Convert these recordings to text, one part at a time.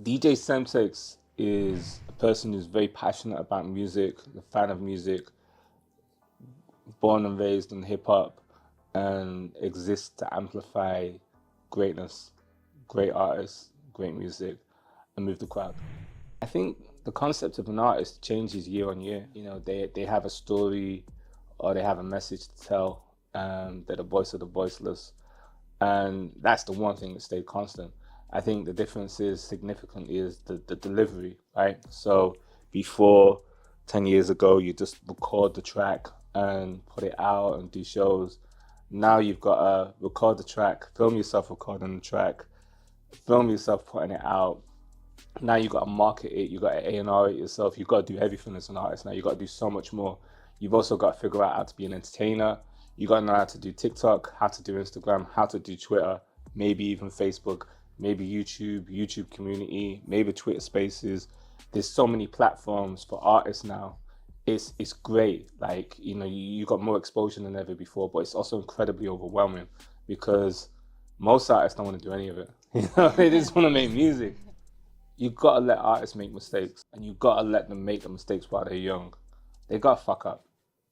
DJ Semtex is a person who's very passionate about music, a fan of music, born and raised in hip hop, and exists to amplify greatness, great artists, great music, and move the crowd. I think the concept of an artist changes year on year. They have a story or they have a message to tell. They're the voice of the voiceless. And that's the one thing that stayed constant. I think the difference is significantly is the delivery, right? So before 10 years ago, you just record the track and put it out and do shows. Now you've got to record the track, film yourself recording the track, film yourself putting it out. Now you got to market it, you got to A&R it yourself, you got to do everything as an artist. Now you got to do so much more. You've also got to figure out how to be an entertainer. You got to know how to do TikTok, how to do Instagram, how to do Twitter, maybe even Facebook, maybe YouTube community, maybe Twitter Spaces. There's so many platforms for artists now. It's great. Like, you got more exposure than ever before, but it's also incredibly overwhelming because most artists don't want to do any of it. They just want to make music. You gotta let artists make mistakes, and you gotta let them make the mistakes while they're young. They gotta fuck up.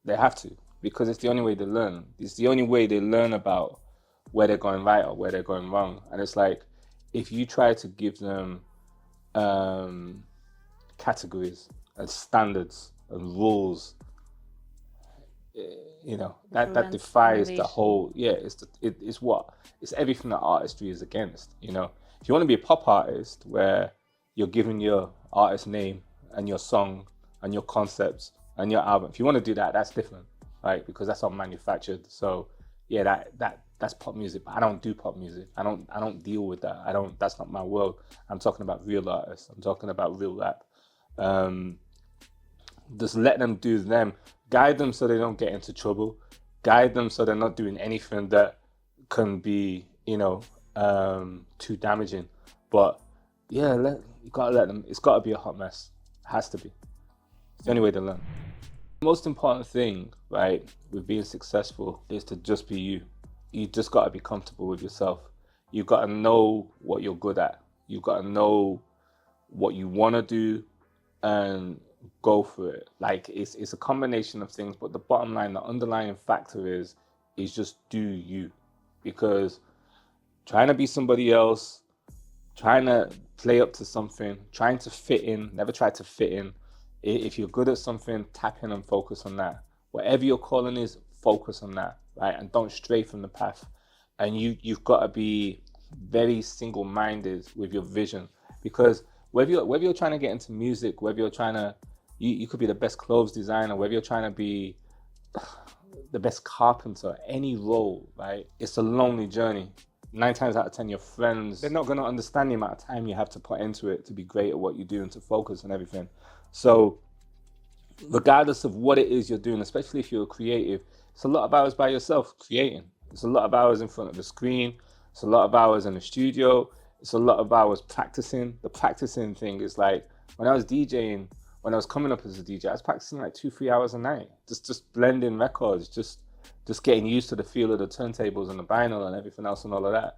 They have to, because it's the only way they learn. It's the only way they learn about where they're going right or where they're going wrong. And it's like, if you try to give them um, categories and standards and rules, that Prevents defies the innovation. whole. Yeah, it's everything that artistry is against. If you want to be a pop artist where you're giving your artist name and your song and your concepts and your album, if you want to do that, that's different, right? Because that's all manufactured. So yeah, that's pop music, but I don't do pop music. I don't deal with that. I don't That's not my world. I'm talking about real artists. I'm talking about real rap. um just let them do them. Guide them so they don't get into trouble. Guide them so they're not doing anything that can be, too damaging. But yeah, you gotta let them. It's gotta be a hot mess. It has to be. It's the only way to learn. The most important thing, right, with being successful is to just be you. You just gotta be comfortable with yourself. You gotta know what you're good at. You gotta know what you wanna do and go for it. Like, it's a combination of things, but the bottom line, the underlying factor is just do you. Because trying to be somebody else, trying to play up to something, trying to fit in, never try to fit in. If you're good at something, tap in and focus on that. Whatever your calling is, focus on that, right? And don't stray from the path. And you've got to be very single-minded with your vision, because whether you're trying to get into music, whether you're trying to, you could be the best clothes designer, whether you're trying to be the best carpenter, any role, right? It's a lonely journey. 9 times out of 10, your friends, they're not going to understand the amount of time you have to put into it to be great at what you do and to focus and everything. So regardless of what it is you're doing, especially if you're creative, it's a lot of hours by yourself creating. It's a lot of hours in front of the screen. It's a lot of hours in the studio. It's a lot of hours practicing. The practicing thing is like, when I was DJing, when I was coming up as a DJ, I was practicing like 2-3 hours a night, just blending records, just getting used to the feel of the turntables and the vinyl and everything else and all of that.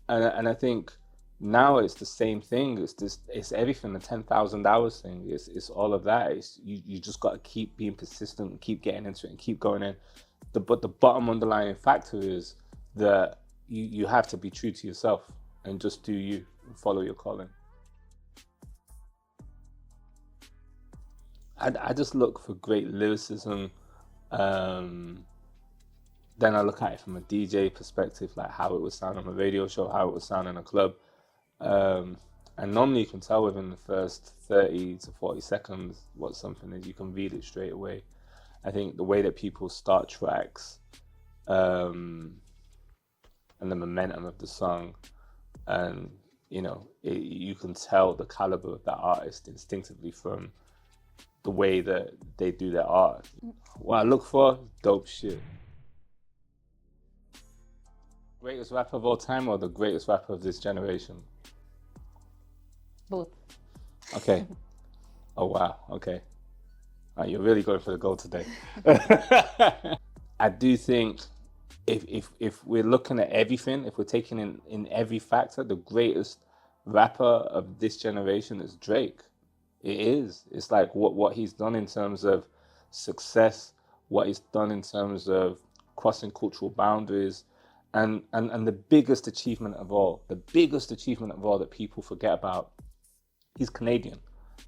And I think now it's the same thing. It's everything. The 10,000 hours thing. It's all of that. You just got to keep being persistent, and keep getting into it, and keep going in. But the bottom underlying factor is that you have to be true to yourself and just do you and follow your calling. I just look for great lyricism. Um, then I look at it from a DJ perspective, like how it would sound on a radio show, how it would sound in a club. Um, and normally you can tell within the first 30 to 40 seconds what something is. You can read it straight away. I think the way that people start tracks, um, and the momentum of the song, and you can tell the caliber of that artist instinctively from the way that they do their art. What I look for, dope shit. Greatest rapper of all time or the greatest rapper of this generation? Both. Okay. Oh wow. Okay. You're really going for the goal today. I do think if we're looking at everything, if we're taking in every factor, the greatest rapper of this generation is Drake. It is. It's like what he's done in terms of success, what he's done in terms of crossing cultural boundaries, and the biggest achievement of all, that people forget about, he's Canadian.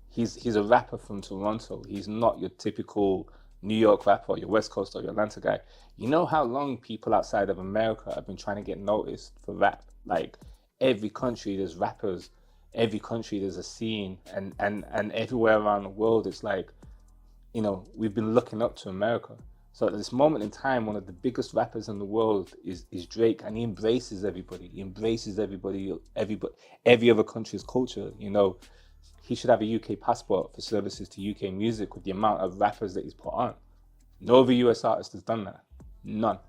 He's a rapper from Toronto. He's not your typical New York rapper, or your West Coast or your Atlanta guy. You know how long people outside of America have been trying to get noticed for rap? Like, every country there's rappers, every country there's a scene, and everywhere around the world it's like, we've been looking up to America. So at this moment in time, one of the biggest rappers in the world is Drake, and he embraces everybody. He embraces every other country's culture. He should have a UK passport for services to UK music with the amount of rappers that he's put on. No other US artist has done that. None.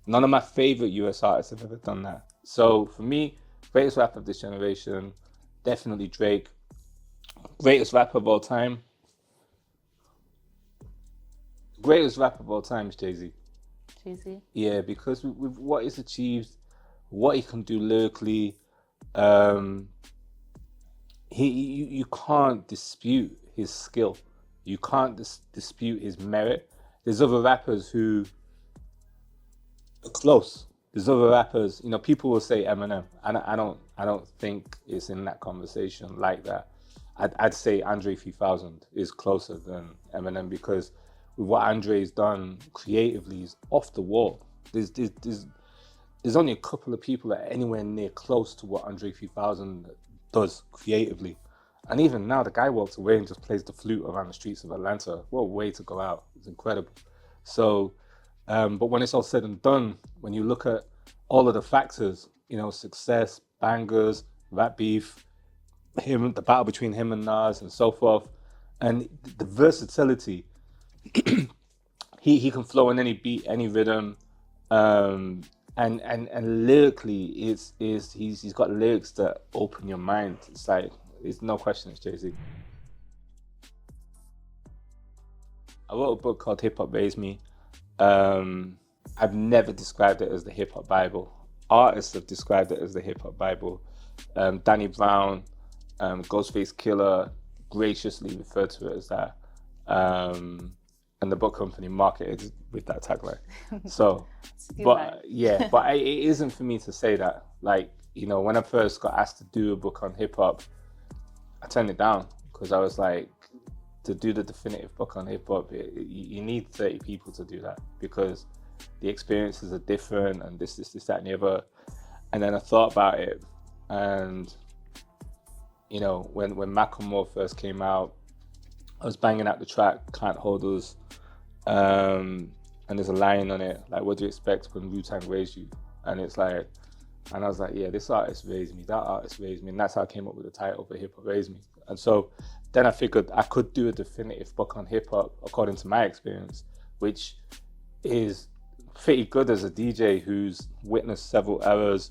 None of my favorite US artists have ever done that. So for me, greatest rapper of this generation, definitely Drake. Greatest rapper of all time. Greatest rapper of all time is Jay-Z. Jay-Z? Yeah, because with what he's achieved, what he can do lyrically, you can't dispute his skill. You can't dispute his merit. There's other rappers who are close. There's other rappers, people will say Eminem. I don't think it's in that conversation like that. I'd say Andre 3000 is closer than Eminem, because with what Andre's done creatively is off the wall. There's only a couple of people that are anywhere near close to what Andre 3000 does creatively. And even now, the guy walks away and just plays the flute around the streets of Atlanta. What a way to go out. It's incredible. So, but when it's all said and done, when you look at all of the factors, success, bangers, rap beef, the battle between him and Nas and so forth, and the versatility, he can flow in any beat, any rhythm, and lyrically, he's got lyrics that open your mind. It's like, it's no question, it's Jay-Z. I wrote a book called Hip Hop Raised Me. I've never described it as the Hip Hop Bible. Artists have described it as the Hip Hop Bible. Danny Brown, Ghostface Killer graciously referred to it as that. And the book company marketed with that tagline. So, but it isn't for me to say that. Like, when I first got asked to do a book on hip hop, I turned it down, because I was like, to do the definitive book on hip hop, you need 30 people to do that, because the experiences are different, and this, that, and the other. And then I thought about it, and when Macklemore first came out, I was banging out the track Can't Hold Us, and there's a line on it like, what do you expect when Wu-Tang raised you? And it's like, and I was like, yeah, this artist raised me, that artist raised me, and that's how I came up with the title for Hip Hop Raised Me. And so then I figured I could do a definitive book on hip hop according to my experience, which is pretty good as a DJ who's witnessed several eras,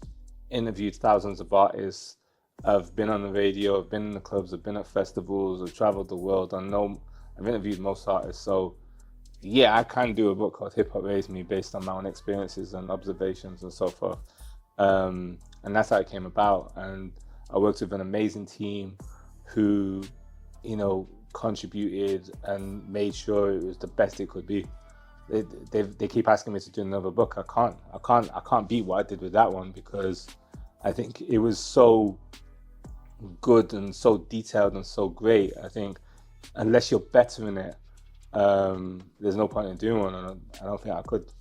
interviewed thousands of artists. I've been on the radio, I've been in the clubs, I've been at festivals, I've traveled the world. I've interviewed most artists. So yeah, I can do a book called Hip Hop Raised Me based on my own experiences and observations and so forth. And that's how it came about. And I worked with an amazing team who, contributed and made sure it was the best it could be. They keep asking me to do another book. I can't beat what I did with that one, because I think it was so good and so detailed and so great. I think unless you're better in it, there's no point in doing one, and I don't think I could.